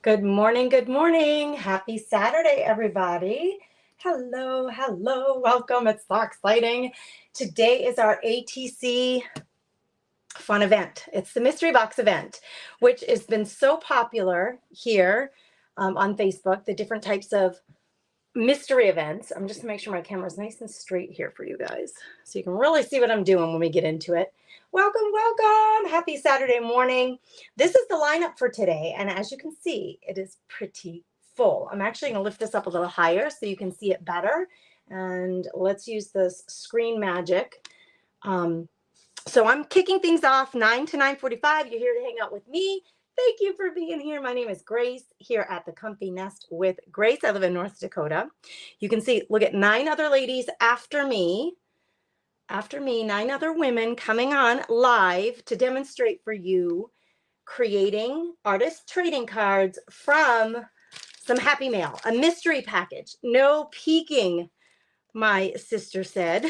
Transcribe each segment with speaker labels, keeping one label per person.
Speaker 1: Good morning. Good morning. Happy Saturday, everybody. Hello, hello. Welcome. It's so exciting. Today is our ATC fun event. It's the Mystery Box event, which has been so popular here on Facebook, the different types of mystery events. I'm just gonna make sure my camera's nice and straight here for you guys so you can really see what I'm doing when we get into it. Welcome, welcome. Happy Saturday morning. This is the lineup for today, and as you can see, it is pretty full. I'm actually going to lift this up a little higher so you can see it better, and let's use this screen magic. So I'm kicking things off 9 to 9:45. You're here to hang out with me. Thank you for being here. My name is Grace, here at the Comfy Nest with Grace. I live in North Dakota. You can see, look at 9 other ladies after me. After me, 9 other women coming on live to demonstrate for you creating artist trading cards from some Happy Mail, a mystery package. No peeking, my sister said.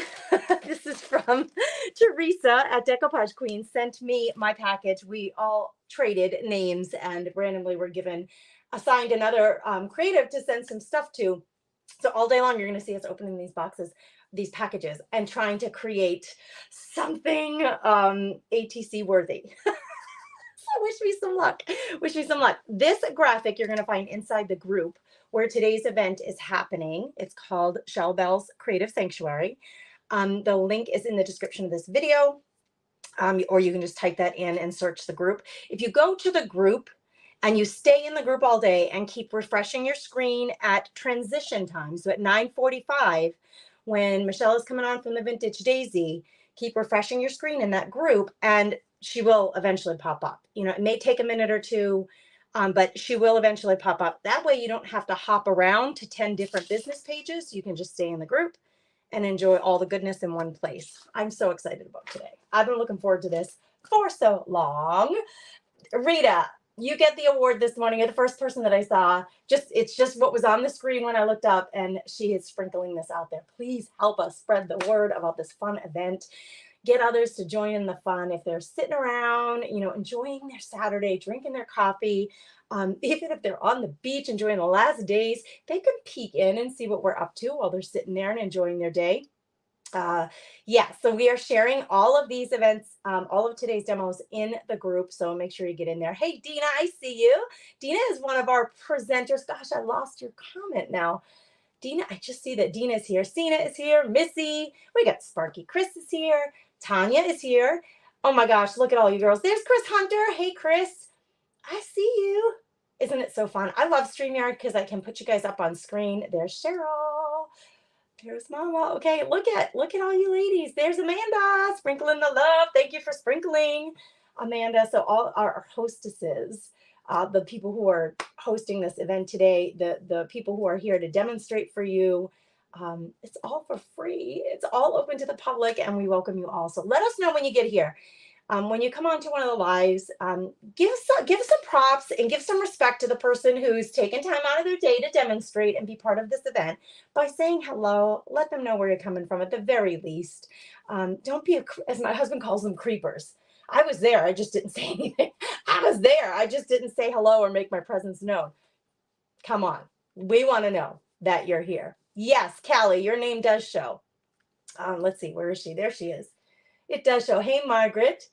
Speaker 1: This is from Teresa at Decoupage Queen, sent me my package. We all traded names and randomly were assigned another creative to send some stuff to. So all day long, you're going to see us opening these boxes, these packages, and trying to create something ATC worthy. So wish me some luck. Wish me some luck. This graphic you're going to find inside the group where today's event is happening. It's called Shell Bell's Creative Sanctuary. The link is in the description of this video, or you can just type that in and search the group. If you go to the group and you stay in the group all day and keep refreshing your screen at transition time, so at 9:45, when Michelle is coming on from the Vintage Daisy, keep refreshing your screen in that group and she will eventually pop up. You know, it may take a minute or two, but she will eventually pop up. That way you don't have to hop around to 10 different business pages. You can just stay in the group and enjoy all the goodness in one place. I'm so excited about today. I've been looking forward to this for so long. Rita, you get the award this morning. You're the first person that I saw. It's just what was on the screen when I looked up, and she is sprinkling this out there. Please help us spread the word about this fun event. Get others to join in the fun. If they're sitting around, you know, enjoying their Saturday, drinking their coffee, even if they're on the beach enjoying the last days, they can peek in and see what we're up to while they're sitting there and enjoying their day. Yeah, so we are sharing all of these events, all of today's demos in the group. So make sure you get in there. Hey, Dina, I see you. Dina is one of our presenters. Gosh, I lost your comment now. Dina, I just see that Dina is here. Sina is here. Missy. We got Sparky. Chris is here. Tanya is here. Oh my gosh, look at all you girls. There's Chris Hunter. Hey, Chris. I see you. Isn't it so fun? I love StreamYard because I can put you guys up on screen. There's Cheryl. There's Mama. Okay, look at all you ladies. There's Amanda sprinkling the love. Thank you for sprinkling, Amanda. So all our hostesses, the people who are hosting this event today, the people who are here to demonstrate for you, it's all for free. It's all open to the public, and we welcome you all. So let us know when you get here. When you come on to one of the lives, give us some props and give some respect to the person who's taken time out of their day to demonstrate and be part of this event by saying hello. Let them know where you're coming from at the very least. Don't be, as my husband calls them, creepers. I was there. I just didn't say anything. I was there. I just didn't say hello or make my presence known. Come on. We want to know that you're here. Yes, Callie, your name does show. Let's see. Where is she? There she is. It does show. Hey, Margaret.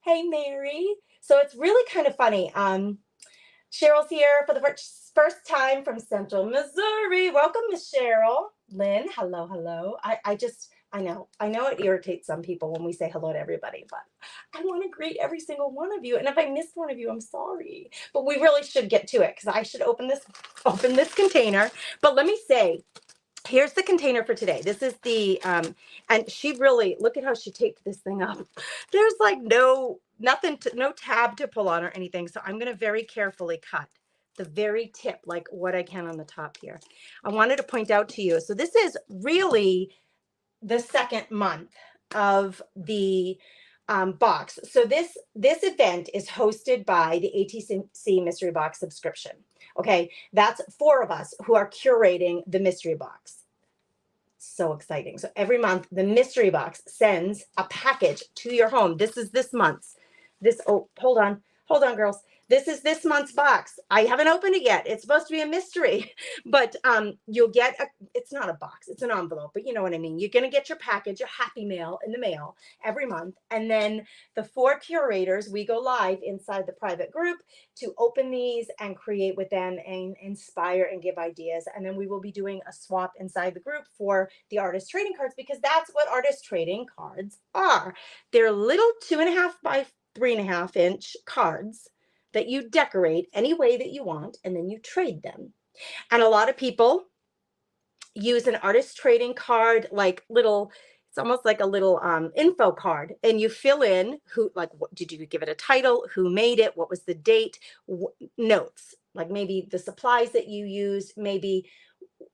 Speaker 1: Hey, Mary. So it's really kind of funny. Cheryl's here for the first time from Central Missouri. Welcome, Miss Cheryl. Lynn, hello, hello. I know it irritates some people when we say hello to everybody, but I want to greet every single one of you. And if I missed one of you, I'm sorry. But we really should get to it because I should open this container. But let me say, here's the container for today. This is the, and she really, look at how she taped this thing up. There's like no tab to pull on or anything. So I'm going to very carefully cut the very tip, like what I can on the top here. I wanted to point out to you. So this is really the second month of the box. So this event is hosted by the ATC Mystery Box subscription. Okay, that's 4 of us who are curating the mystery box. So exciting. So every month the mystery box sends a package to your home. This is this month's. Oh, hold on. hold on, girls. This is this month's box. I haven't opened it yet. It's supposed to be a mystery, but you'll get it's not a box, it's an envelope, but you know what I mean. You're going to get your package, your happy mail in the mail every month. And then the 4 curators, we go live inside the private group to open these and create with them and inspire and give ideas. And then we will be doing a swap inside the group for the artist trading cards, because that's what artist trading cards are. They're little 2.5 by 3.5 inch cards that you decorate any way that you want, and then you trade them. And a lot of people use an artist trading card, like little, it's almost like a little info card, and you fill in who, like, what did you give it a title, who made it, what was the date, notes, like maybe the supplies that you used, maybe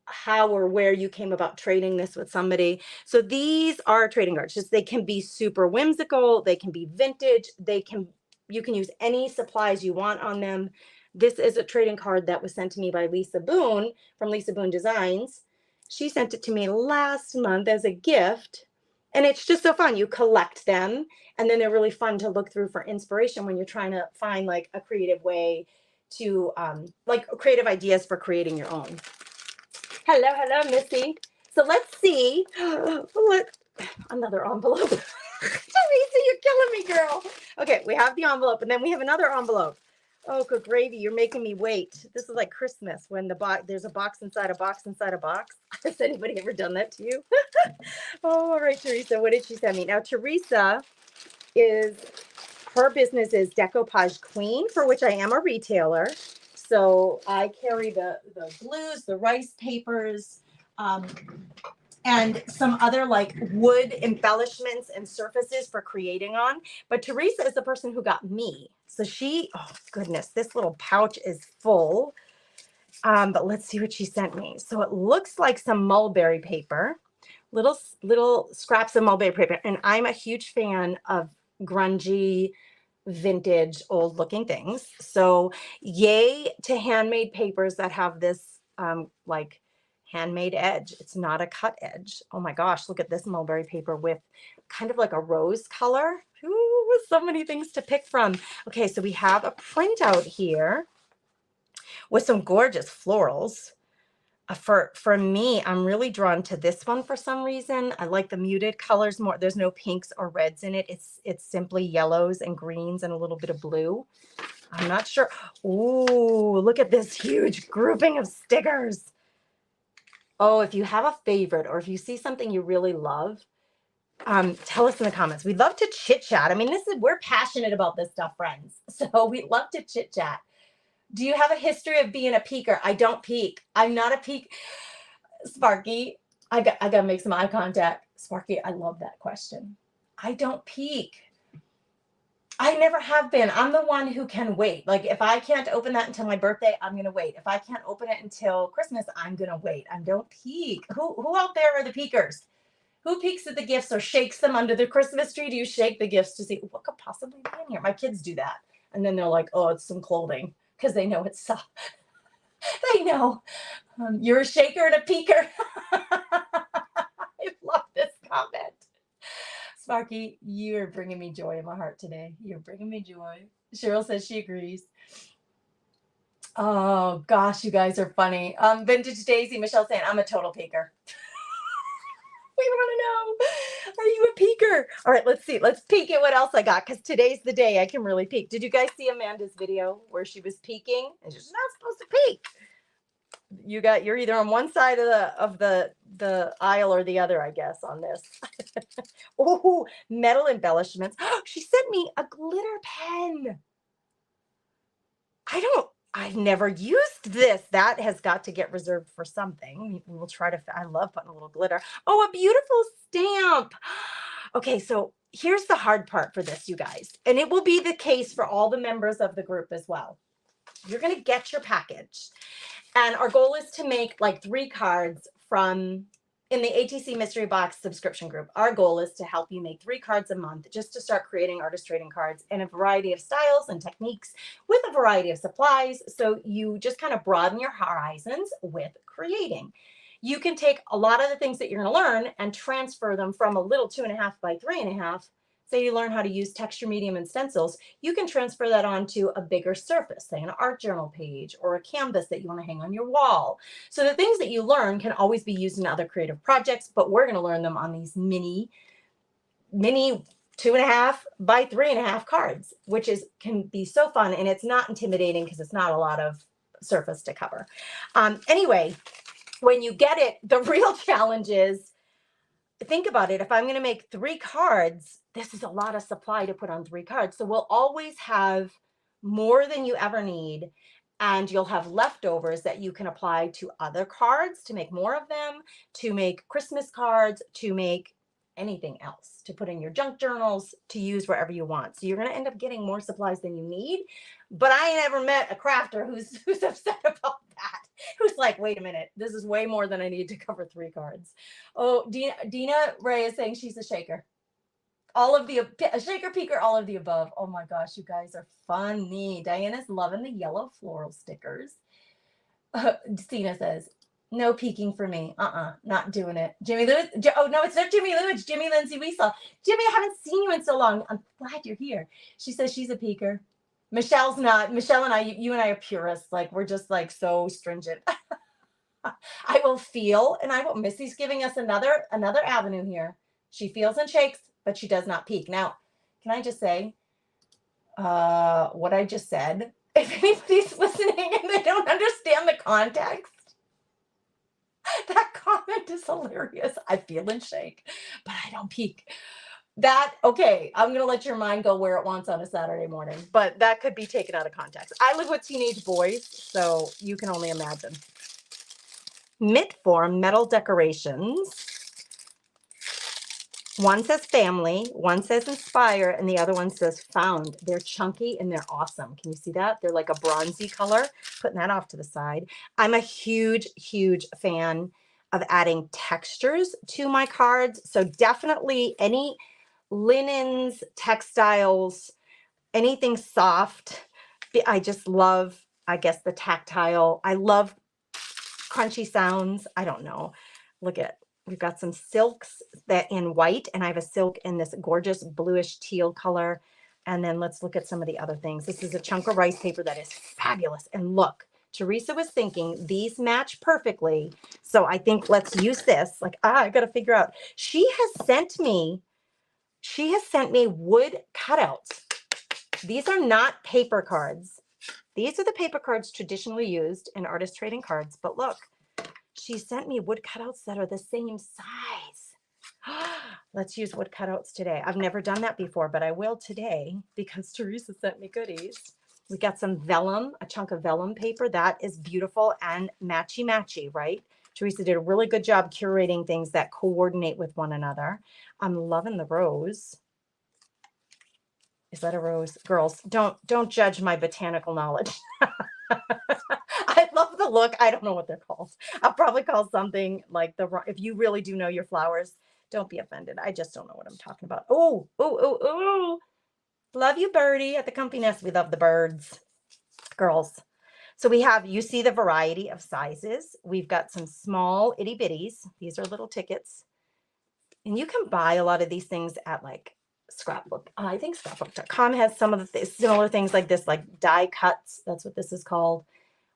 Speaker 1: how or where you came about trading this with somebody. So these are trading cards. Just, they can be super whimsical, they can be vintage, you can use any supplies you want on them. This is a trading card that was sent to me by Lisa Boone from Lisa Boone Designs. She sent it to me last month as a gift, and it's just so fun. You collect them, and then they're really fun to look through for inspiration when you're trying to find like a creative way to like creative ideas for creating your own. Hello, Missy. So let's see what another envelope. Teresa, you're killing me, girl. Okay, we have the envelope, and then we have another envelope. Oh, good gravy. You're making me wait. This is like Christmas when there's a box inside a box inside a box. Has anybody ever done that to you? Oh, all right, Teresa. What did she send me? Now, Teresa her business is Decoupage Queen, for which I am a retailer. So I carry the glues, the rice papers, and some other like wood embellishments and surfaces for creating on. But Teresa is the person who got me. So oh goodness, this little pouch is full. But let's see what she sent me. So it looks like some mulberry paper, little scraps of mulberry paper. And I'm a huge fan of grungy, vintage, old looking things. So yay to handmade papers that have this like handmade edge. It's not a cut edge. Oh my gosh, look at this mulberry paper with kind of like a rose color. Ooh, so many things to pick from. Okay, so we have a printout here with some gorgeous florals. For me, I'm really drawn to this one for some reason. I like the muted colors more. There's no pinks or reds in it. It's simply yellows and greens and a little bit of blue. I'm not sure. Ooh, look at this huge grouping of stickers. Oh, if you have a favorite or if you see something you really love, tell us in the comments. We'd love to chit chat. I mean, we're passionate about this stuff, friends. So we'd love to chit chat. Do you have a history of being a peeker? I don't peek. I'm not a peek. Sparky, I got to make some eye contact. Sparky, I love that question. I don't peek. I never have been. I'm the one who can wait. Like if I can't open that until my birthday, I'm going to wait. If I can't open it until Christmas, I'm going to wait. I don't peek. Who out there are the peekers? Who peeks at the gifts or shakes them under the Christmas tree? Do you shake the gifts to see what could possibly be in here? My kids do that. And then they're like, oh, it's some clothing. Because they know it's soft. They know. You're a shaker and a peeker. I love this comment. Sparky, you're bringing me joy in my heart today. You're bringing me joy. Cheryl says she agrees. Oh, gosh, you guys are funny. Vintage Daisy, Michelle saying, I'm a total peeker. We want to know, are you a peeker? All right, let's see. Let's peek at what else I got, because today's the day I can really peek. Did you guys see Amanda's video where she was peeking? And she's not supposed to peek. You're either on one side of the aisle or the other, I guess, on this. Oh, metal embellishments. She sent me a glitter pen. I've never used this. That has got to get reserved for something. We will try to, I love putting a little glitter. Oh, a beautiful stamp. Okay, so here's the hard part for this, you guys. And it will be the case for all the members of the group as well. You're going to get your package. And our goal is to make like 3 cards in the ATC Mystery Box subscription group. Our goal is to help you make 3 cards a month just to start creating artist trading cards in a variety of styles and techniques with a variety of supplies. So you just kind of broaden your horizons with creating. You can take a lot of the things that you're going to learn and transfer them from a little 2.5 by 3.5 say you learn how to use texture medium and stencils, you can transfer that onto a bigger surface, say an art journal page or a canvas that you want to hang on your wall. So the things that you learn can always be used in other creative projects, but we're going to learn them on these mini 2.5 by 3.5 cards, which can be so fun, and it's not intimidating because it's not a lot of surface to cover. Anyway, when you get it, the real challenge is, think about it. If I'm going to make 3 cards, this is a lot of supply to put on 3 cards. So we'll always have more than you ever need. And you'll have leftovers that you can apply to other cards to make more of them, to make Christmas cards, to make anything else, to put in your junk journals, to use wherever you want. So you're going to end up getting more supplies than you need. But I ain't ever met a crafter who's upset about that. Who's like, wait a minute, this is way more than I need to cover 3 cards. Oh, Dina Ray is saying she's a shaker. All of the, a shaker, peeker, all of the above. Oh my gosh, you guys are funny. Diana's loving the yellow floral stickers. Stina says, no peeking for me. Not doing it. Jimmy Lewis. Oh, no, it's not Jimmy Lewis. Jimmy Lindsay Weasel. Jimmy, I haven't seen you in so long. I'm glad you're here. She says she's a peeker. Michelle's not. Michelle and I, you and I are purists. Like, we're just like so stringent. I will feel, and I will. Missy's giving us another avenue here. She feels and shakes, but she does not peek. Now, can I just say what I just said? If anybody's listening and they don't understand the context, that comment is hilarious. I feel and shake, but I don't peek. Okay, I'm going to let your mind go where it wants on a Saturday morning, but that could be taken out of context. I live with teenage boys, so you can only imagine. Mitform metal decorations. One says family, one says inspire, and the other one says found. They're chunky and they're awesome. Can you see that? They're like a bronzy color. Putting that off to the side. I'm a huge, huge fan of adding textures to my cards. So definitely any linens, textiles, anything soft. I just love, I guess, the tactile. I love crunchy sounds. I don't know. Look at, we've got some silks that in white, and I have a silk in this gorgeous bluish teal color. And then let's look at some of the other things. This is a chunk of rice paper that is fabulous. And look, Teresa was thinking these match perfectly. So I think let's use this. Like, I got to figure out. She has sent me wood cutouts. These are not paper cards. These are the paper cards traditionally used in artist trading cards. But look, she sent me wood cutouts that are the same size. Let's use wood cutouts today. I've never done that before, but I will today because Teresa sent me goodies. We got some vellum, a chunk of vellum paper. That is beautiful and matchy-matchy, right? Teresa did a really good job curating things that coordinate with one another. I'm loving the rose. Is that a rose? Girls, don't judge my botanical knowledge. I love the look. I don't know what they're called. I'll probably call something like if you really do know your flowers, don't be offended. I just don't know what I'm talking about. Oh. Love you, birdie, at the Comfy Nest. We love the birds, girls. So you see the variety of sizes. We've got some small itty bitties. These are little tickets. And you can buy a lot of these things at like Scrapbook. I think scrapbook.com has some of the similar things like this, like die cuts. That's what this is called,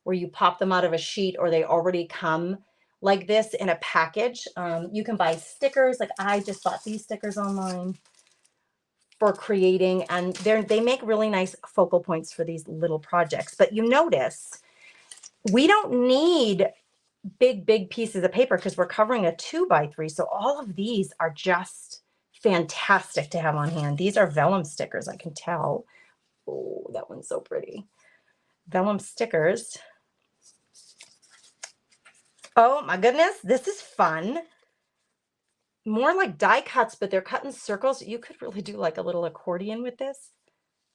Speaker 1: where you pop them out of a sheet or they already come like this in a package. You can buy stickers. Like I just bought these stickers online for creating, and they make really nice focal points for these little projects. But you notice we don't need big pieces of paper because we're covering a 2x3. So all of these are just fantastic to have on hand. These are vellum stickers, I can tell. Oh, that one's so pretty. Vellum stickers. Oh my goodness, this is fun. More like die cuts, but they're cut in circles. You could really do like a little accordion with this.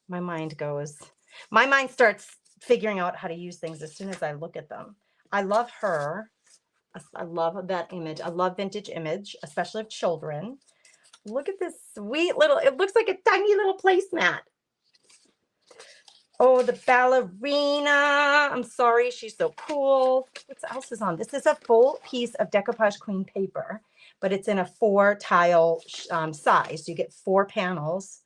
Speaker 1: My mind starts figuring out how to use things as soon as I look at them. I love her. I love that image. I love vintage image, especially of children. Look at this sweet little, it looks like a tiny little placemat. Oh, the ballerina. I'm sorry, she's so cool. What else is on? This is a full piece of Decoupage Queen paper, but it's in a 4 tile size. You get 4 panels,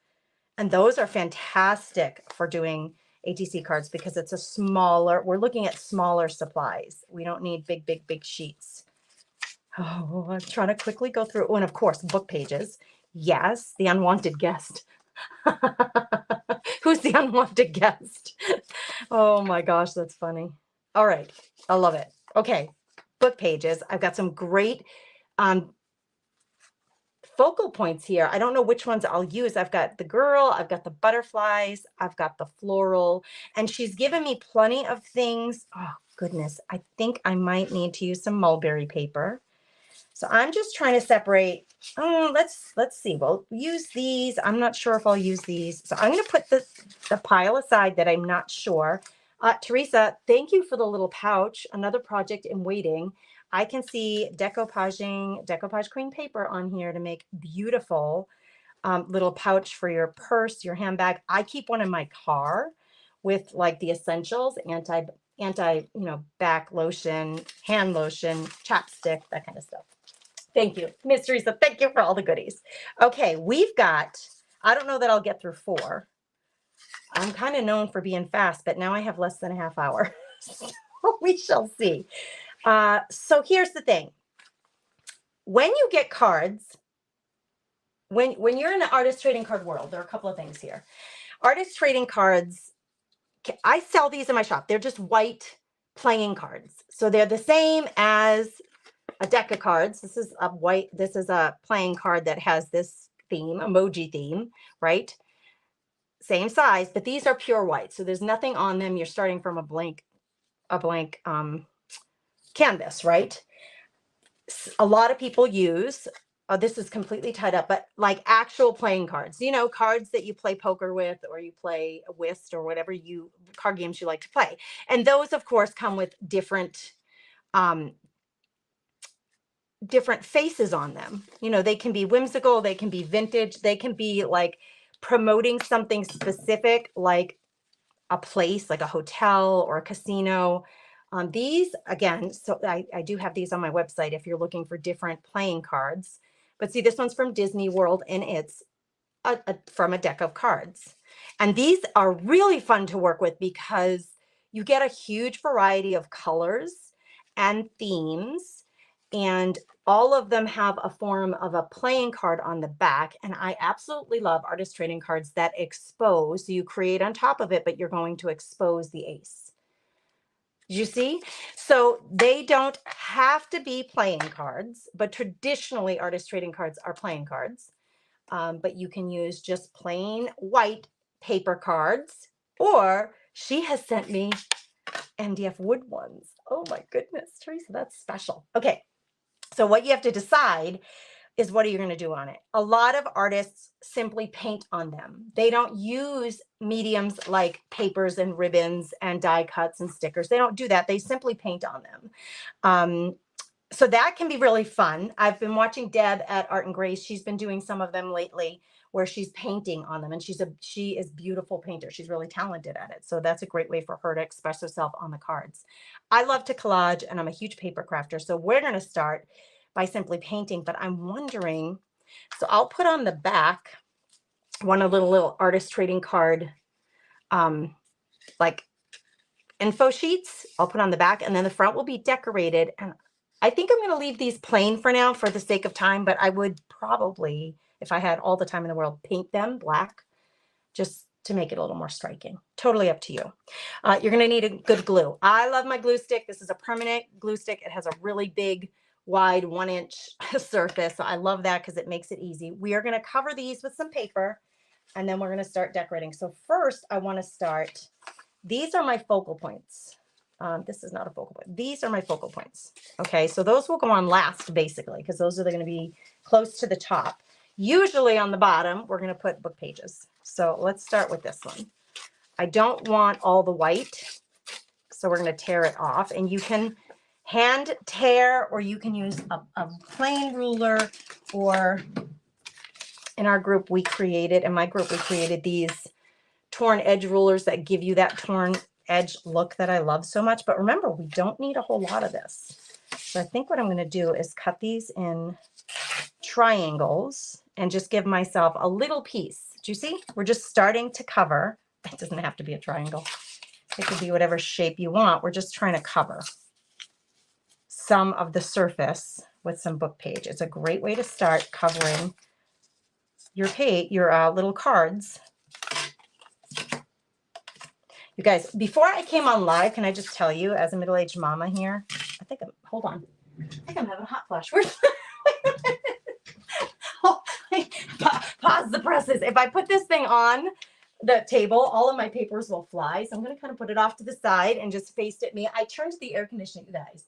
Speaker 1: and those are fantastic for doing ATC cards because it's a smaller, we're looking at smaller supplies. We don't need big, big, big sheets. Oh, I'm trying to quickly go through. Oh, and of course, book pages. Yes, the unwanted guest. Who's the unwanted guest? Oh my gosh, that's funny. All right, I love it. Okay, book pages. I've got some great focal points here. I don't know which ones I'll use. I've got the girl, I've got the butterflies, I've got the floral, and she's given me plenty of things. Oh goodness, I think I might need to use some mulberry paper. So I'm just trying to separate. Oh, let's see. We'll use these. I'm not sure if I'll use these. So I'm going to put the pile aside that I'm not sure. Teresa, thank you for the little pouch. Another project in waiting. I can see decoupage cream paper on here to make beautiful little pouch for your purse, your handbag. I keep one in my car with like the essentials, anti back lotion, hand lotion, chapstick, that kind of stuff. Thank you, Miss Teresa. Thank you for all the goodies. Okay, we've got, I don't know that I'll get through 4. I'm kind of known for being fast, but now I have less than a half hour. So we shall see. So here's the thing. When you get cards, when you're in the artist trading card world, there are a couple of things here. Artist trading cards, I sell these in my shop. They're just white playing cards. So they're the same as a deck of cards. This is a playing card that has this theme, emoji theme, right? Same size, but these are pure white. So there's nothing on them. You're starting from a blank canvas, right? A lot of people use, this is completely tied up, but like actual playing cards, cards that you play poker with, or you play whist, or whatever card games you like to play. And those of course come with different faces on them. They can be whimsical, they can be vintage, they can be like promoting something specific, like a place, like a hotel or a casino. These, again, so I do have these on my website if you're looking for different playing cards. But see, this one's from Disney World, and it's from a deck of cards. And these are really fun to work with because you get a huge variety of colors and themes, and all of them have a form of a playing card on the back. And I absolutely love artist trading cards that expose. So you create on top of it, but you're going to expose the ace. Did you see? So they don't have to be playing cards, but traditionally artist trading cards are playing cards. But you can use just plain white paper cards, or she has sent me MDF wood ones. Oh my goodness, Teresa, that's special. Okay. So what you have to decide is, what are you going to do on it? A lot of artists simply paint on them. They don't use mediums like papers and ribbons and die cuts and stickers. They don't do that. They simply paint on them. So that can be really fun. I've been watching Deb at Art and Grace. She's been doing some of them lately where she's painting on them, and she is beautiful painter. She's really talented at it. So that's a great way for her to express herself on the cards. I love to collage, and I'm a huge paper crafter. So we're going to start by simply painting, but I'm wondering, so I'll put on the back one of the little artist trading card, like info sheets. I'll put on the back, and then the front will be decorated. And I think I'm going to leave these plain for now for the sake of time, but I would probably, if I had all the time in the world, paint them black just to make it a little more striking. Totally up to you. You're going to need a good glue. I love my glue stick. This is a permanent glue stick. It has a really big, wide 1-inch surface. So I love that because it makes it easy. We are going to cover these with some paper, and then we're going to start decorating. So first I want to start, these are my focal points. This is not a focal point. These are my focal points. Okay, so those will go on last basically because those are going to be close to the top. Usually on the bottom, we're going to put book pages. So let's start with this one. I don't want all the white, so we're going to tear it off. And you can hand tear, or you can use a plain ruler, or in my group, we created these torn edge rulers that give you that torn edge look that I love so much. But remember, we don't need a whole lot of this. So I think what I'm going to do is cut these in triangles and just give myself a little piece. Do you see? We're just starting to cover. It doesn't have to be a triangle. It could be whatever shape you want. We're just trying to cover some of the surface with some book page. It's a great way to start covering your page, your little cards. You guys, before I came on live, can I just tell you, as a middle-aged mama here, hold on. I think I'm having a hot flash. Pause the presses. If I put this thing on the table, all of my papers will fly. So I'm going to kind of put it off to the side and just face it me. I turned the air conditioning, you guys.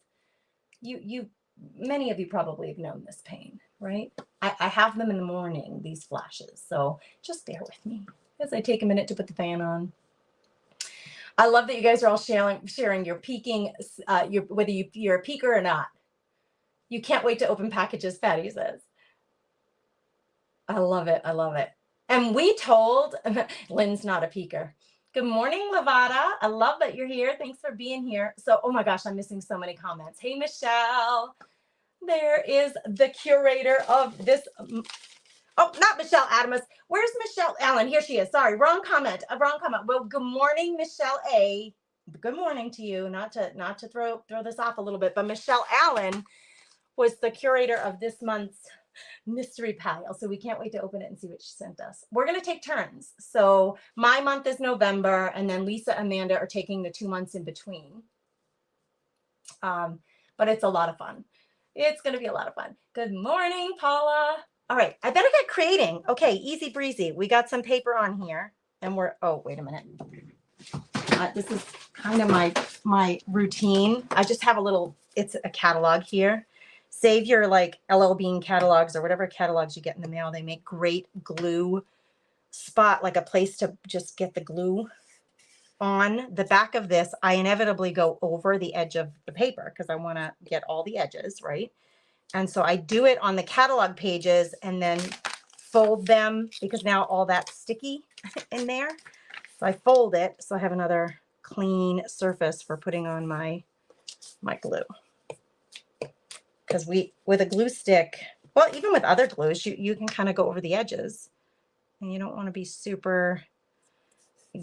Speaker 1: Many of you probably have known this pain, right? I have them in the morning, these flashes. So just bear with me as I take a minute to put the fan on. I love that you guys are all sharing your peeking, whether you're a peeker or not. You can't wait to open packages, Patty says. I love it. I love it. And we told, Lynn's not a peeker. Good morning, Lavada. I love that you're here. Thanks for being here. So, oh my gosh, I'm missing so many comments. Hey, Michelle. There is the curator of this. Oh, not Michelle Adamus. Where's Michelle Allen? Here she is. Sorry, wrong comment. Wrong comment. Well, good morning, Michelle A. Good morning to you. Not to throw this off a little bit, but Michelle Allen was the curator of this month's mystery pile. So we can't wait to open it and see what she sent us. We're going to take turns. So my month is November, and then Lisa and Amanda are taking the 2 months in between. But it's a lot of fun. It's going to be a lot of fun. Good morning, Paula. All right, I better get creating. Okay, easy breezy. We got some paper on here, and oh, wait a minute. This is kind of my routine. I just have it's a catalog here. Save your like LL Bean catalogs or whatever catalogs you get in the mail. They make great glue spot, like a place to just get the glue on. The back of this, I inevitably go over the edge of the paper because I want to get all the edges, right? And so I do it on the catalog pages and then fold them because now all that's sticky in there. So I fold it so I have another clean surface for putting on my glue. Because with a glue stick, well, even with other glues, you can kind of go over the edges, and you don't want to be super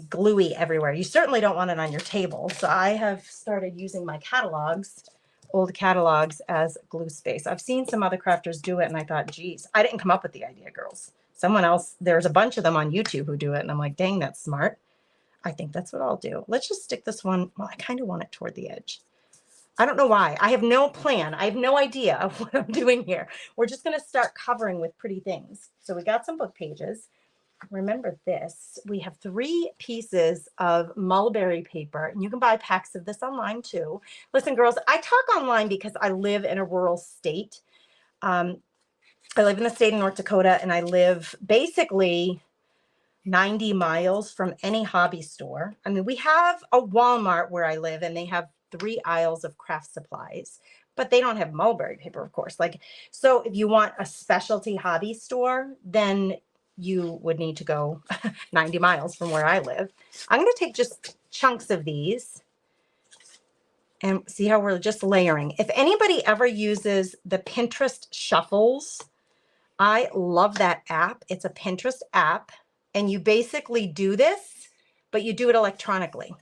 Speaker 1: gluey everywhere. You certainly don't want it on your table. So I have started using my old catalogs as glue space. I've seen some other crafters do it, and I thought, geez, I didn't come up with the idea, girls. Someone else, there's a bunch of them on YouTube who do it, and I'm like, dang, that's smart. I think that's what I'll do. Let's just stick this one. Well, I kind of want it toward the edge. I don't know why. I have no plan. I have no idea of what I'm doing here. We're just going to start covering with pretty things. So we got some book pages. Remember this. We have 3 pieces of mulberry paper, and you can buy packs of this online too. Listen, girls, I talk online because I live in a rural state. I live in the state of North Dakota, and I live basically 90 miles from any hobby store. I mean, we have a Walmart where I live, and they have 3 aisles of craft supplies, but they don't have mulberry paper, of course. So if you want a specialty hobby store, then you would need to go 90 miles from where I live. I'm going to take just chunks of these and see how we're just layering. If anybody ever uses the Pinterest Shuffles, I love that app. It's a Pinterest app, and you basically do this, but you do it electronically.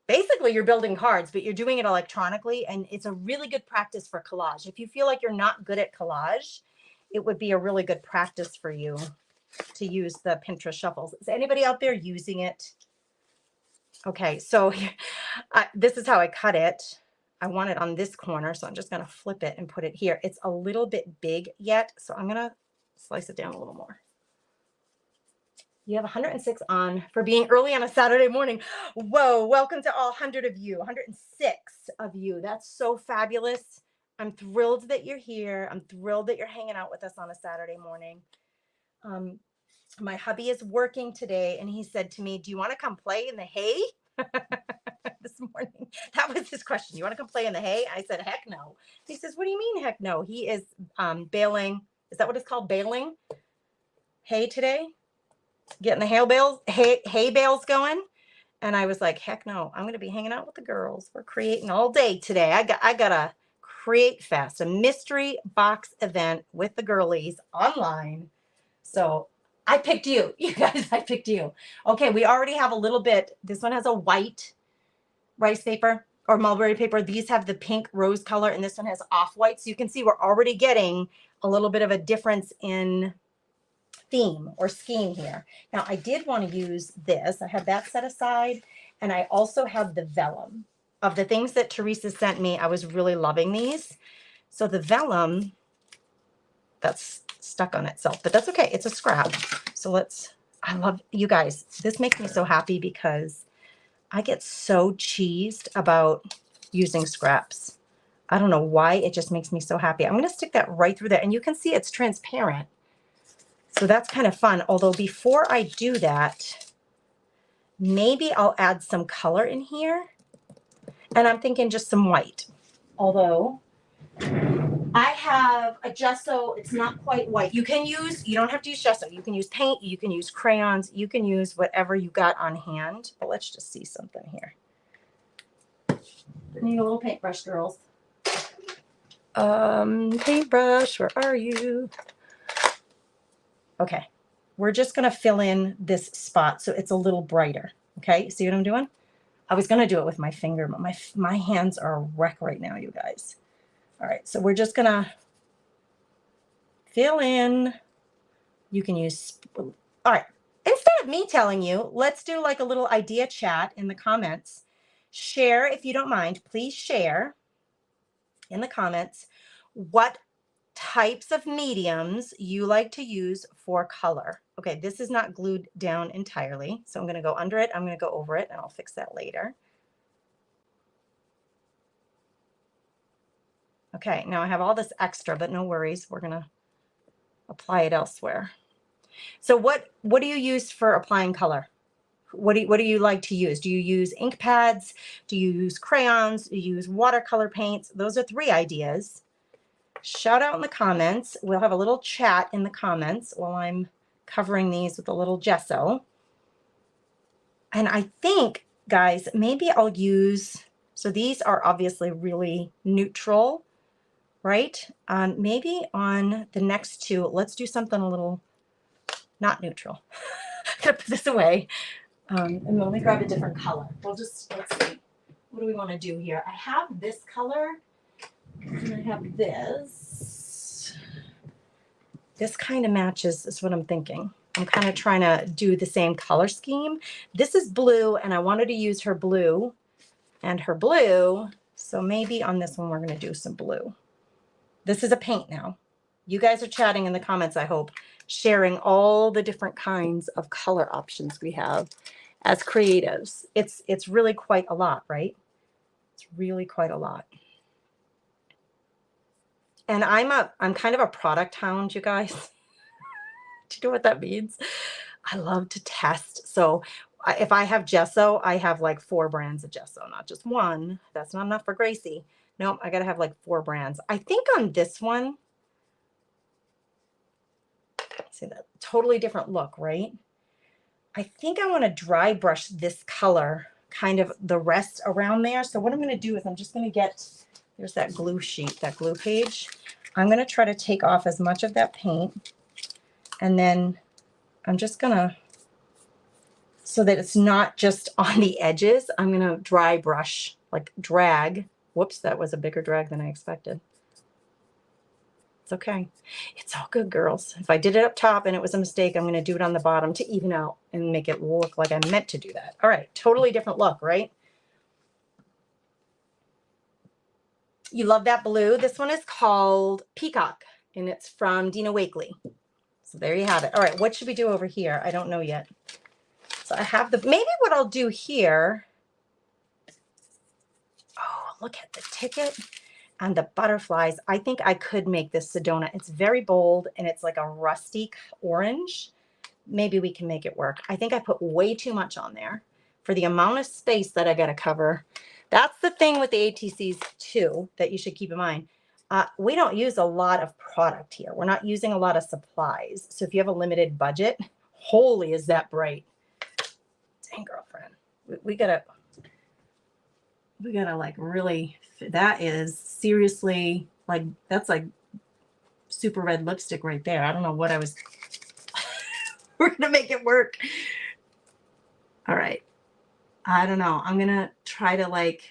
Speaker 1: Basically, you're building cards, but you're doing it electronically, and it's a really good practice for collage. If you feel like you're not good at collage, it would be a really good practice for you to use the Pinterest Shuffles. Is anybody out there using it? Okay, so this is how I cut it. I want it on this corner, so I'm just going to flip it and put it here. It's a little bit big yet, so I'm going to slice it down a little more. You have 106 on for being early on a Saturday morning. Whoa, welcome to all 100 of you, 106 of you. That's so fabulous. I'm thrilled that you're here. I'm thrilled that you're hanging out with us on a Saturday morning. My hubby is working today, and he said to me, do you want to come play in the hay? This morning. That was his question. You want to come play in the hay? I said, heck no. He says, what do you mean, heck no? He is baling. Is that what it's called? Baling hay today? Getting the hay bales going. And I was like, heck no, I'm going to be hanging out with the girls. We're creating all day today. I got a Create Fest, a mystery box event with the girlies online. So I picked you. You guys, I picked you. Okay, we already have a little bit. This one has a white rice paper or mulberry paper. These have the pink rose color, and this one has off-white. So you can see we're already getting a little bit of a difference in theme or scheme here. Now, I did want to use this. I have that set aside, and I also have the vellum. Of the things that Teresa sent me, I was really loving these. So the vellum, that's stuck on itself, but that's okay. It's a scrap. So I love, you guys, this makes me so happy because I get so cheesed about using scraps. I don't know why, it just makes me so happy. I'm going to stick that right through there, and you can see it's transparent. So that's kind of fun. Although before I do that, maybe I'll add some color in here. And I'm thinking just some white. Although I have a gesso, it's not quite white. You don't have to use gesso. You can use paint, you can use crayons, you can use whatever you got on hand. But let's just see something here. I need a little paintbrush, girls. Paintbrush, where are you? Okay, we're just gonna fill in this spot so it's a little brighter. Okay, see what I'm doing? I was gonna do it with my finger, but my hands are a wreck right now, you guys. All right, so we're just gonna fill in. You can use, all right, instead of me telling you, let's do like a little idea chat in the comments. Share, if you don't mind, please share in the comments what types of mediums you like to use for color. Okay, this is not glued down entirely, so I'm going to go under it, I'm going to go over it, and I'll fix that later. Okay, now I have all this extra, but no worries, we're going to apply it elsewhere. So what do you use for applying color? What do you like to use? Do you use ink pads? Do you use crayons? Do you use watercolor paints? Those are 3 ideas. Shout out in the comments. We'll have a little chat in the comments while I'm covering these with a little gesso. And I think, guys, maybe I'll use, so these are obviously really neutral, right? Maybe on the next 2, let's do something a little not neutral. I'm gonna put this away. And let me grab a different color. Let's see. What do we want to do here? I have this color. And I have this. This kind of matches, is what I'm thinking. I'm kind of trying to do the same color scheme. This is blue, and I wanted to use her blue and her blue. So maybe on this one, we're going to do some blue. This is a paint now. You guys are chatting in the comments, I hope, sharing all the different kinds of color options we have as creatives. It's really quite a lot, right? It's really quite a lot. And I'm kind of a product hound, you guys. Do you know what that means? I love to test. So if I have gesso, I have like 4 brands of gesso, not just one. That's not enough for Gracie. Nope, I got to have like 4 brands. I think on this one, see that totally different look, right? I think I want to dry brush this color, kind of the rest around there. So what I'm going to do is I'm just going to get, there's that glue sheet, that glue page. I'm going to try to take off as much of that paint, and then I'm just going to, so that it's not just on the edges, I'm going to dry brush, like drag. Whoops, that was a bigger drag than I expected. It's okay. It's all good, girls. If I did it up top and it was a mistake, I'm going to do it on the bottom to even out and make it look like I meant to do that. All right, totally different look, right? You love that blue. This one is called Peacock, and it's from Dina Wakley. So there you have it. All right, what should we do over here? I don't know yet. So I have maybe what I'll do here. Oh, look at the ticket and the butterflies. I think I could make this Sedona. It's very bold, and it's like a rusty orange. Maybe we can make it work. I think I put way too much on there for the amount of space that I got to cover. That's the thing with the ATCs too, that you should keep in mind. We don't use a lot of product here. We're not using a lot of supplies. So if you have a limited budget, holy, is that bright. Dang, girlfriend. We gotta like really That is seriously like, that's like super red lipstick right there. I don't know what I was, we're gonna make it work. All right. I don't know. I'm gonna try to like,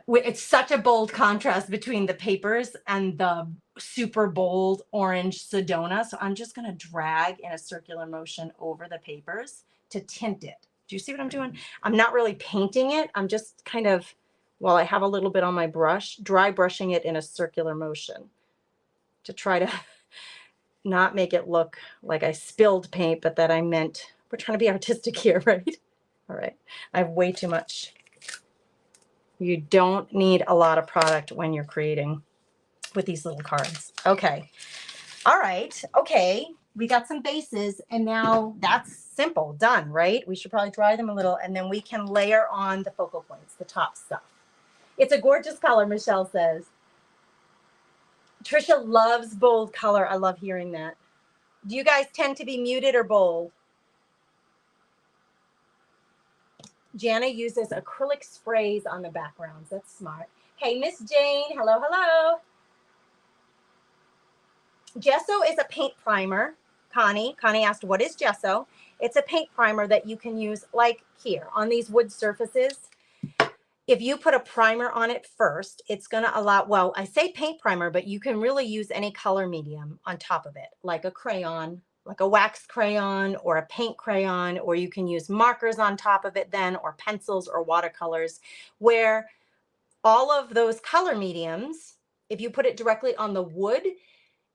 Speaker 1: it's such a bold contrast between the papers and the super bold orange Sedona. So I'm just gonna drag in a circular motion over the papers to tint it. Do you see what I'm doing? I'm not really painting it. I'm just kind of, while I have a little bit on my brush, dry brushing it in a circular motion to try to not make it look like I spilled paint, but that I meant, we're trying to be artistic here, right? All right. I have way too much. You don't need a lot of product when you're creating with these little cards. Okay. All right. Okay. We got some bases and now that's simple, done, right? We should probably dry them a little and then we can layer on the focal points, the top stuff. It's a gorgeous color, Michelle says. Trisha loves bold color. I love hearing that. Do you guys tend to be muted or bold? Jana uses acrylic sprays on the backgrounds. That's smart. Hey, Miss Jane. Hello, hello. Gesso is a paint primer. Connie asked, what is gesso? It's a paint primer that you can use like here on these wood surfaces. If you put a primer on it first, it's going to allow, well, I say paint primer, but you can really use any color medium on top of it, like a crayon, like a wax crayon or a paint crayon, or you can use markers on top of it then, or pencils or watercolors, where all of those color mediums, if you put it directly on the wood,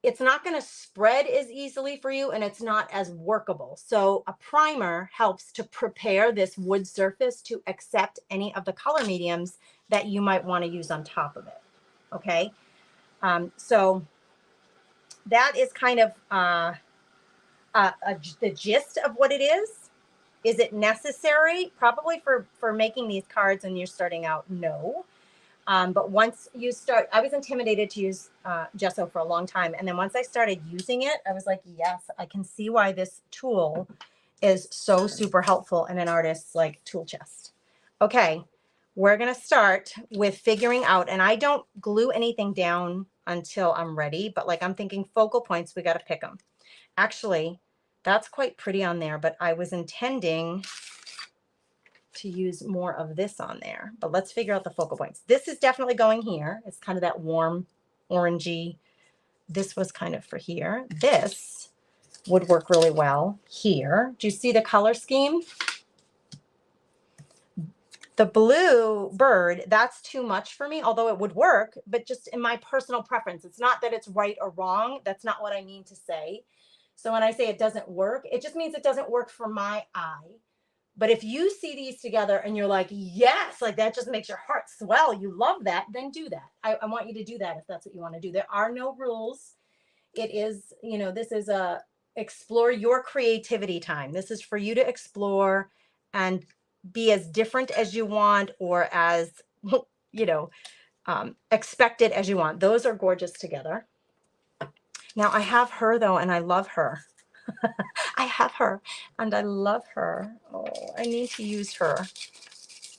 Speaker 1: it's not going to spread as easily for you and it's not as workable. So a primer helps to prepare this wood surface to accept any of the color mediums that you might want to use on top of it. Okay. So that is kind of the gist of what it is. Is it necessary? Probably for making these cards and you're starting out, no. But once you start, I was intimidated to use gesso for a long time. And then once I started using it, I was like, yes, I can see why this tool is so super helpful in an artist's like tool chest. Okay, we're going to start with figuring out, and I don't glue anything down until I'm ready, but like I'm thinking focal points, we got to pick them. Actually, that's quite pretty on there, but I was intending to use more of this on there, but let's figure out the focal points. This is definitely going here. It's kind of that warm orangey. This was kind of for here. This would work really well here. Do you see the color scheme? The blue bird, that's too much for me, although it would work, but just in my personal preference. It's not that it's right or wrong. That's not what I mean to say. So when I say it doesn't work, it just means it doesn't work for my eye. But if you see these together and you're like, yes, like that just makes your heart swell, you love that, then do that. I want you to do that if that's what you want to do. There are no rules. It is, you know, this is a explore your creativity time. This is for you to explore and be as different as you want or as, you know, expected as you want. Those are gorgeous together. Now I have her though, and I love her. I have her and I love her. Oh, I need to use her.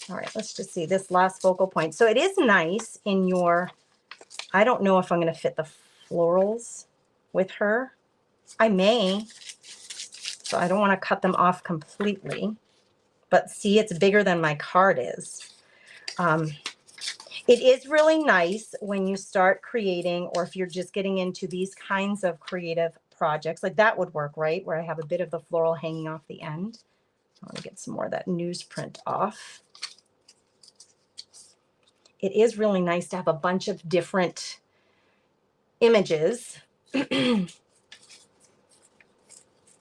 Speaker 1: All right, let's just see this last focal point. So it is nice in your, I don't know if I'm going to fit the florals with her. I may, so I don't want to cut them off completely, but see, it's bigger than my card is. It is really nice when you start creating, or if you're just getting into these kinds of creative projects, like that would work, right? Where I have a bit of the floral hanging off the end. I want to get some more of that newsprint off. It is really nice to have a bunch of different images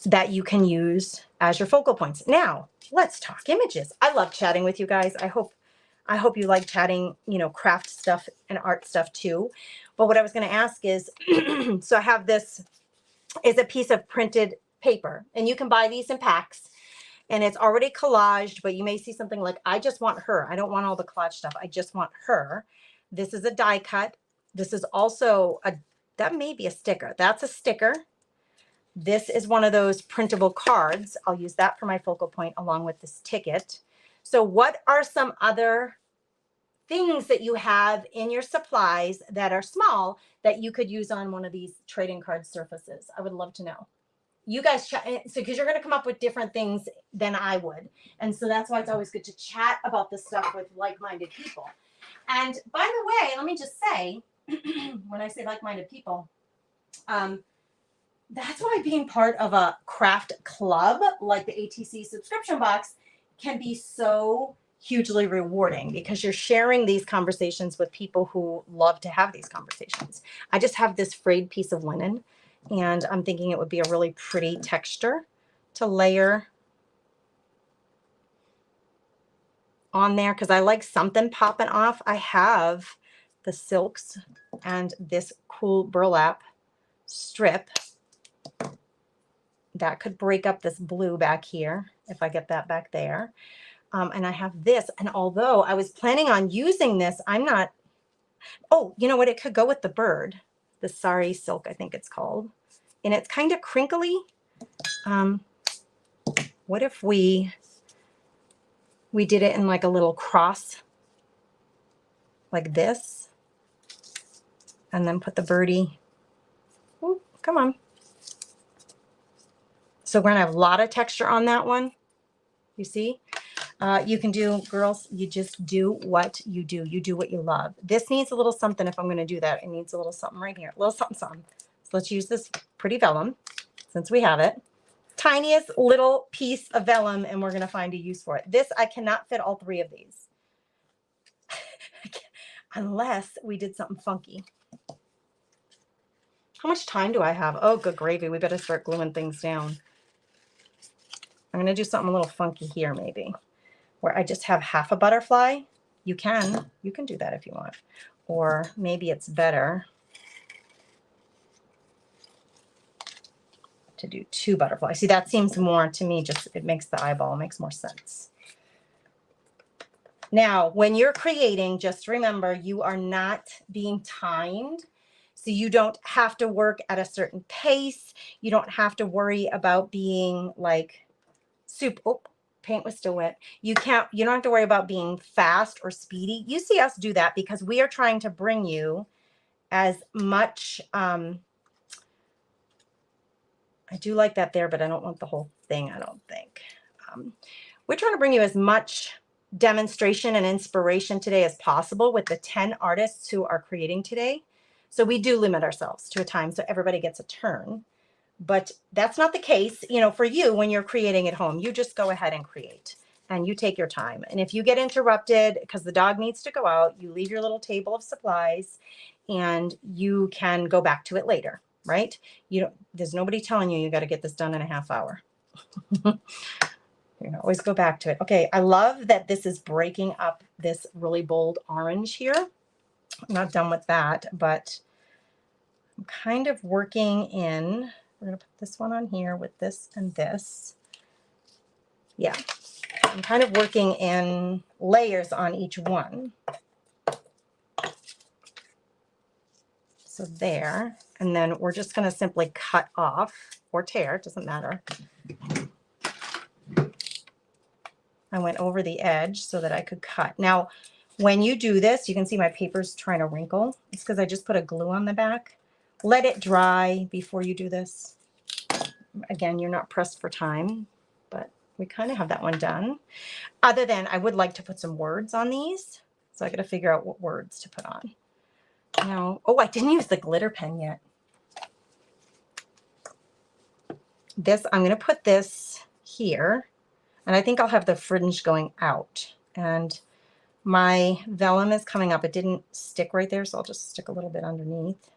Speaker 1: that you can use as your focal points. Now, let's talk images. I love chatting with you guys. I hope you like chatting, you know, craft stuff and art stuff too. But what I was going to ask is, so I have this is a piece of printed paper, and you can buy these in packs, and it's already collaged, but you may see something like, I just want her. I don't want all the collage stuff. I just want her. This is a die cut. This is also that may be a sticker. That's a sticker. This is one of those printable cards. I'll use that for my focal point along with this ticket. So what are some other things that you have in your supplies that are small that you could use on one of these trading card surfaces. I would love to know. You guys chat, so because you're going to come up with different things than I would. And so that's why it's always good to chat about this stuff with like-minded people. And by the way, let me just say, when I say like-minded people, that's why being part of a craft club like the ATC subscription box can be so hugely rewarding, because you're sharing these conversations with people who love to have these conversations. I just have this frayed piece of linen, and I'm thinking it would be a really pretty texture to layer on there, because I like something popping off. I have the silks and this cool burlap strip that could break up this blue back here if I get that back there. And I have this, and although I was planning on using this, I'm not, oh, you know what, it could go with the bird, the sari silk, I think it's called, and it's kind of crinkly. What if we did it in like a little cross like this, and then put the birdie, ooh, come on. So we're gonna have a lot of texture on that one, you see. You can do, girls, you just do what you do. You do what you love. This needs a little something. If I'm going to do that, it needs a little something right here. A little something, something. So let's use this pretty vellum since we have it. Tiniest little piece of vellum, and we're going to find a use for it. This, I cannot fit all three of these. Unless we did something funky. How much time do I have? Oh, good gravy. We better start gluing things down. I'm going to do something a little funky here maybe, where I just have half a butterfly. You can do that if you want. Or maybe it's better to do 2 butterflies. See, that seems more to me, just it makes the eyeball, it makes more sense. Now, when you're creating, just remember you are not being timed. So you don't have to work at a certain pace. You don't have to worry about being like oh, paint was still wet. You don't have to worry about being fast or speedy. You see us do that because we are trying to bring you as much, I do like that there, but I don't want the whole thing, I don't think. We're trying to bring you as much demonstration and inspiration today as possible with the 10 artists who are creating today. So we do limit ourselves to a time so everybody gets a turn. But that's not the case, you know, for you when you're creating at home. You just go ahead and create and you take your time. And if you get interrupted because the dog needs to go out, you leave your little table of supplies and you can go back to it later, right? There's nobody telling you got to get this done in a half hour. You can always go back to it. Okay, I love that this is breaking up this really bold orange here. I'm not done with that, but I'm kind of working in. We're going to put this one on here with this and this. Yeah, I'm kind of working in layers on each one. So there, and then we're just going to simply cut off or tear, it doesn't matter. I went over the edge so that I could cut. Now, when you do this, you can see my paper's trying to wrinkle. It's because I just put a glue on the back. Let it dry before you do this. Again, you're not pressed for time, but we kind of have that one done. Other than I would like to put some words on these. So I got to figure out what words to put on. Now, oh, I didn't use the glitter pen yet. I'm going to put this here. And I think I'll have the fringe going out. And my vellum is coming up. It didn't stick right there, so I'll just stick a little bit underneath.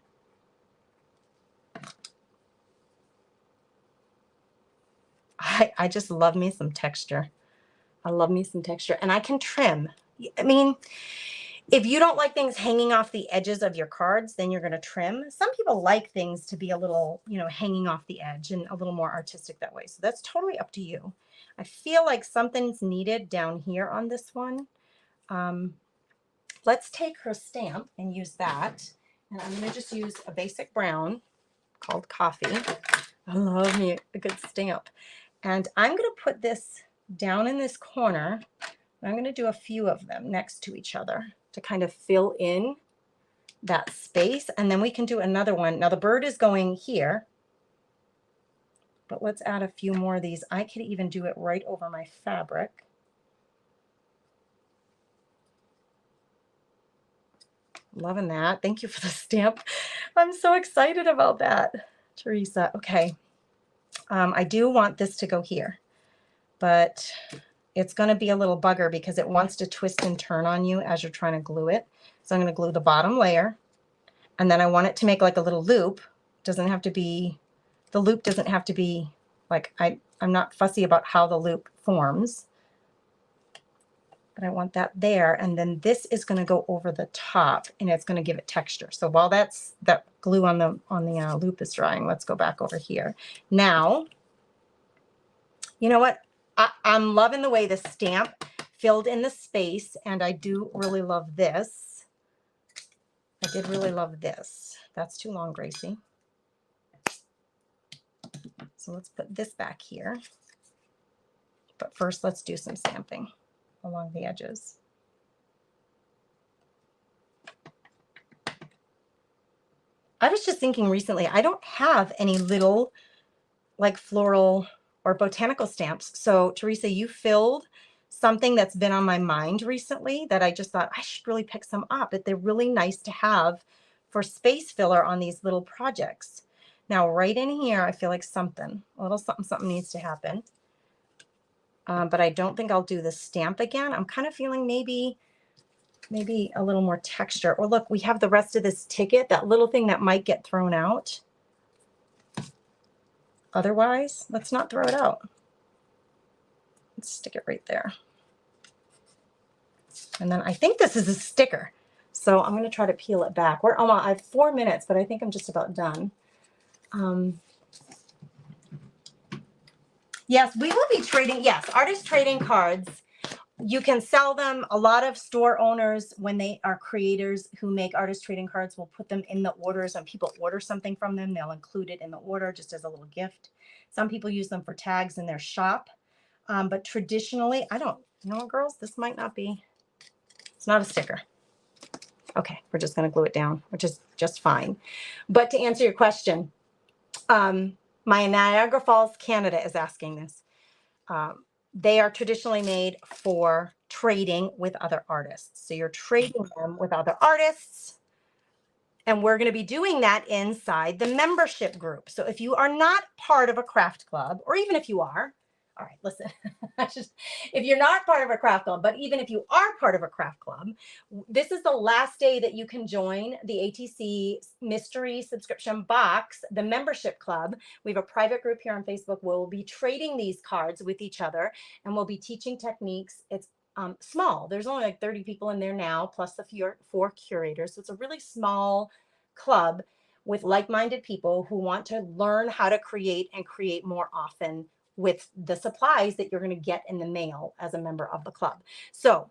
Speaker 1: I just love me some texture. I love me some texture. And I can trim. I mean, if you don't like things hanging off the edges of your cards, then you're going to trim. Some people like things to be a little, hanging off the edge and a little more artistic that way. So that's totally up to you. I feel like something's needed down here on this one. Let's take her stamp and use that. And I'm going to just use a basic brown called Coffee. I love me a good stamp. And I'm going to put this down in this corner. I'm going to do a few of them next to each other. to kind of fill in that space. And then we can do another one. Now the bird is going here, but let's add a few more of these. I could even do it right over my fabric. Loving that. Thank you for the stamp. I'm so excited about that, Teresa. Okay. I do want this to go here, but it's going to be a little bugger because it wants to twist and turn on you as you're trying to glue it. So I'm going to glue the bottom layer, and then I want it to make like a little loop. Doesn't have to be, the loop doesn't have to be like, I'm not fussy about how the loop forms, but I want that there. And then this is going to go over the top and it's going to give it texture. So while that glue on the loop is drying, let's go back over here. Now, you know what? I'm loving the way the stamp filled in the space, and I do really love this. I did really love this. That's too long, Gracie. So let's put this back here. But first, let's do some stamping along the edges. I was just thinking recently, I don't have any little like floral or botanical stamps. So Teresa, you filled something that's been on my mind recently that I just thought I should really pick some up. But they're really nice to have for space filler on these little projects. Now, right in here, I feel like a little something needs to happen. But I don't think I'll do the stamp again. I'm kind of feeling maybe a little more texture. Or look, we have the rest of this ticket, that little thing that might get thrown out. Otherwise, let's not throw it out. Let's stick it right there. And then I think this is a sticker. So I'm going to try to peel it back. I have 4 minutes, but I think I'm just about done. Yes, we will be trading. Yes, artist trading cards. You can sell them. A lot of store owners, when they are creators who make artist trading cards, will put them in the orders. When people order something from them, they'll include it in the order just as a little gift. Some people use them for tags in their shop. But traditionally, I don't know, girls, this might not be, it's not a sticker. Okay, we're just going to glue it down, which is just fine. But to answer your question, my Niagara Falls, Canada is asking this. They are traditionally made for trading with other artists. So you're trading them with other artists. And we're going to be doing that inside the membership group. So if you are not part of a craft club, or even if you are, all right, listen, if you're not part of a craft club, but even if you are part of a craft club, this is the last day that you can join the ATC mystery subscription box, the membership club. We have a private group here on Facebook where we'll be trading these cards with each other, and we'll be teaching techniques. It's small. There's only like 30 people in there now, plus the 4 curators. So it's a really small club with like-minded people who want to learn how to create and create more often with the supplies that you're going to get in the mail as a member of the club. So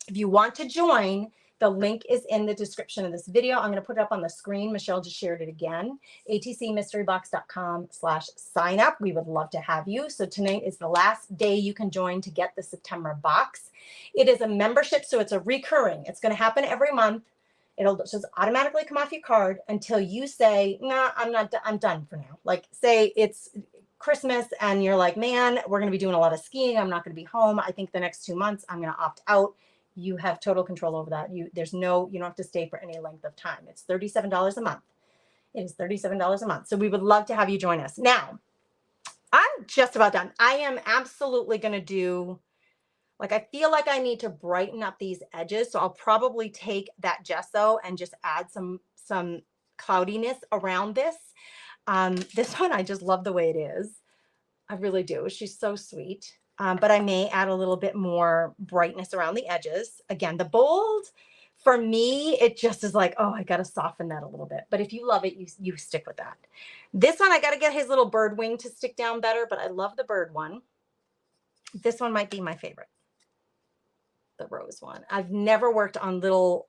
Speaker 1: if you want to join, the link is in the description of this video. I'm going to put it up on the screen. Michelle just shared it again. atcmysterybox.com/sign up. We would love to have you. So tonight is the last day you can join to get the September box. It is a membership, so it's a recurring. It's going to happen every month. It'll just automatically come off your card until you say, nah, I'm done for now. Like say it's Christmas and you're like, man, we're going to be doing a lot of skiing. I'm not going to be home. I think the next 2 months I'm going to opt out. You have total control over that. You don't have to stay for any length of time. It's $37 a month. It is $37 a month. So we would love to have you join us. Now, I'm just about done. I am absolutely going to do, like, I feel like I need to brighten up these edges. So I'll probably take that gesso and just add some cloudiness around this. This one, I just love the way it is. I really do. She's so sweet. But I may add a little bit more brightness around the edges. Again, the bold, for me, it just is like, oh, I got to soften that a little bit. But if you love it, you stick with that. This one, I got to get his little bird wing to stick down better, but I love the bird one. This one might be my favorite, the rose one. I've never worked on little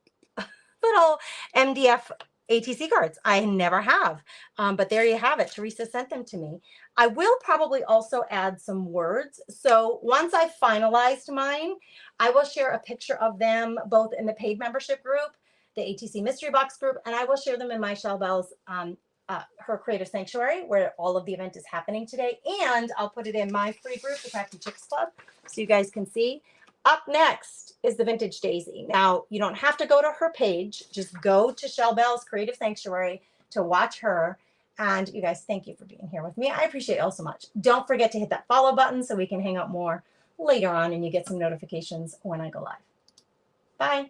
Speaker 1: MDF ATC cards. I never have. But there you have it. Teresa sent them to me. I will probably also add some words. So once I've finalized mine, I will share a picture of them both in the paid membership group, the ATC Mystery Box group, and I will share them in my Shell Bells, her Creative Sanctuary, where all of the event is happening today. And I'll put it in my free group, the Crafty Chicks Club, so you guys can see. Up next is the Vintage Daisy. Now, you don't have to go to her page. Just go to Shell Bells Creative Sanctuary to watch her. And you guys, thank you for being here with me. I appreciate it all so much. Don't forget to hit that follow button so we can hang out more later on and you get some notifications when I go live. Bye.